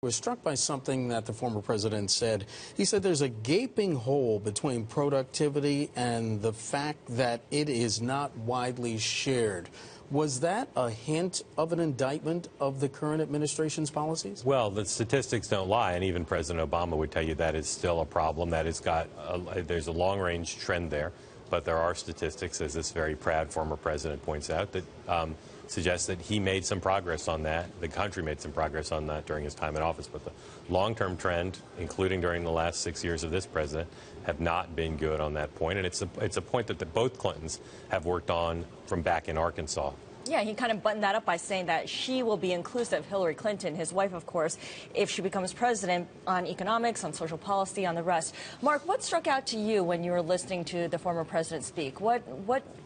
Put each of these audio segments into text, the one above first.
Was struck by something that the former president said. He said there's a gaping hole between productivity and the fact that it is not widely shared. Was that a hint of an indictment of the current administration's policies? Well, the statistics don't lie, and even President Obama would tell you that is still a problem. That it's got there's a long-range trend there, but there are statistics, as this very proud former president points out, that suggests that he made some progress on that. The country made some progress on that during his time in office, but the long-term trend, including during the last 6 years of this president, have not been good on that point. And it's a point that both Clintons have worked on from back in Arkansas. Yeah, he kind of buttoned that up by saying that she will be inclusive, Hillary Clinton, his wife, of course, if she becomes president, on economics, on social policy, on the rest. Mark, what struck out to you when you were listening to the former president speak? What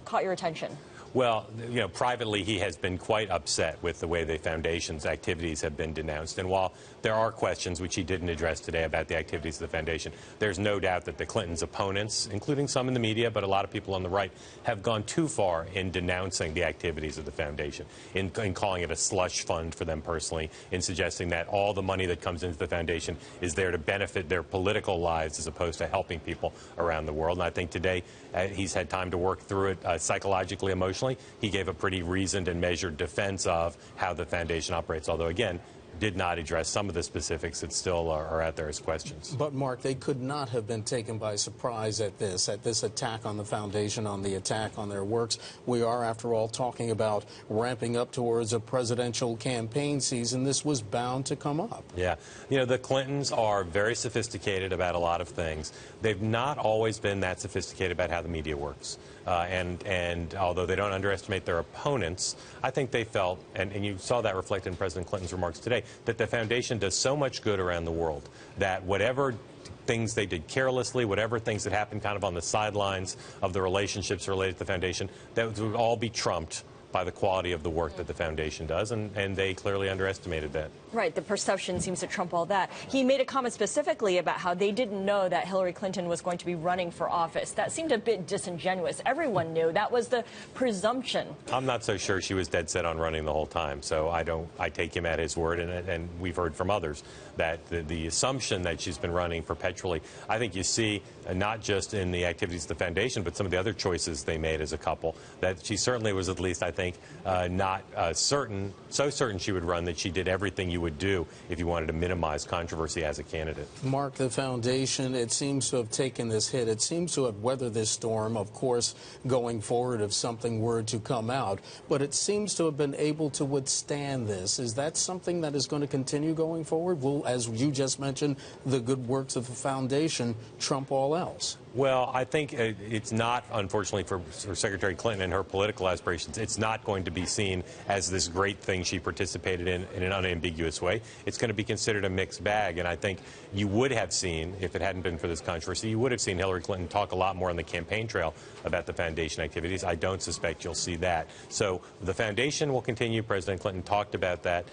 caught your attention? Well, you know, privately, he has been quite upset with the way the foundation's activities have been denounced. And while there are questions, which he didn't address today, about the activities of the foundation, there's no doubt that the Clintons' opponents, including some in the media, but a lot of people on the right, have gone too far in denouncing the activities of the foundation, in calling it a slush fund for them personally, in suggesting that all the money that comes into the foundation is there to benefit their political lives as opposed to helping people around the world. And I think today he's had time to work through it psychologically, emotionally. He gave a pretty reasoned and measured defense of how the foundation operates, although, again, did not address some of the specifics that still are out there as questions. But, Mark, they could not have been taken by surprise at this attack on the foundation, on the attack on their works. We are, after all, talking about ramping up towards a presidential campaign season. This was bound to come up. Yeah. You know, the Clintons are very sophisticated about a lot of things. They've not always been that sophisticated about how the media works. And although they don't underestimate their opponents, I think they felt, and you saw that reflected in President Clinton's remarks today, that the foundation does so much good around the world that whatever things they did carelessly, whatever things that happened kind of on the sidelines of the relationships related to the foundation, that would all be trumped by the quality of the work that the foundation does, and they clearly underestimated that. Right, the perception seems to trump all that. He made a comment specifically about how they didn't know that Hillary Clinton was going to be running for office. That seemed a bit disingenuous. Everyone knew. That was the presumption. I'm not so sure she was dead set on running the whole time, so I take him at his word, and we've heard from others that the assumption that she's been running perpetually, I think you see not just in the activities of the foundation, but some of the other choices they made as a couple, that she certainly was, at least I think, not certain, so certain she would run that she did everything you would do if you wanted to minimize controversy as a candidate. Mark, the foundation, it seems to have taken this hit. It seems to have weathered this storm, of course, going forward if something were to come out. But it seems to have been able to withstand this. Is that something that is going to continue going forward? Will, as you just mentioned, the good works of the foundation trump all else? Well, I think it's not, unfortunately, for Secretary Clinton and her political aspirations, it's not going to be seen as this great thing she participated in an unambiguous way. It's going to be considered a mixed bag. And I think you would have seen, if it hadn't been for this controversy, you would have seen Hillary Clinton talk a lot more on the campaign trail about the foundation activities. I don't suspect you'll see that. So the foundation will continue. President Clinton talked about that,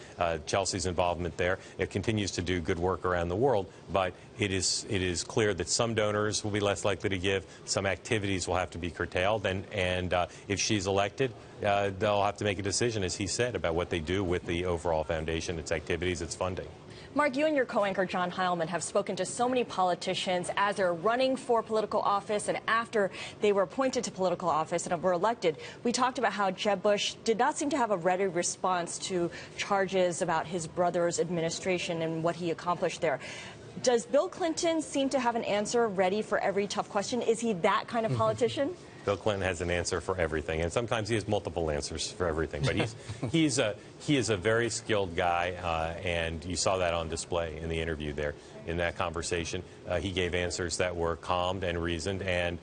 Chelsea's involvement there. It continues to do good work around the world, but it is clear that some donors will be less likely to give, some activities will have to be curtailed, and if she's elected, they'll have to make a decision, as he said, about what they do with the overall foundation, its activities, its funding. Mark, you and your co-anchor John Heilman have spoken to so many politicians as they're running for political office and after they were appointed to political office and were elected. We talked about how Jeb Bush did not seem to have a ready response to charges about his brother's administration and what he accomplished there. Does Bill Clinton seem to have an answer ready for every tough question? Is he that kind of politician? Bill Clinton has an answer for everything, and sometimes he has multiple answers for everything. But he is a very skilled guy, and you saw that on display in the interview there. In that conversation, he gave answers that were calmed and reasoned and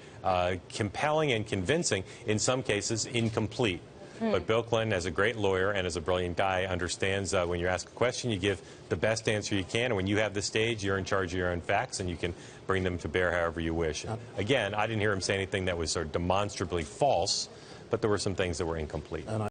compelling and convincing, in some cases incomplete. But Bill Clinton, as a great lawyer and as a brilliant guy, understands when you ask a question, you give the best answer you can. And when you have the stage, you're in charge of your own facts, and you can bring them to bear however you wish. Again, I didn't hear him say anything that was sort of demonstrably false, but there were some things that were incomplete.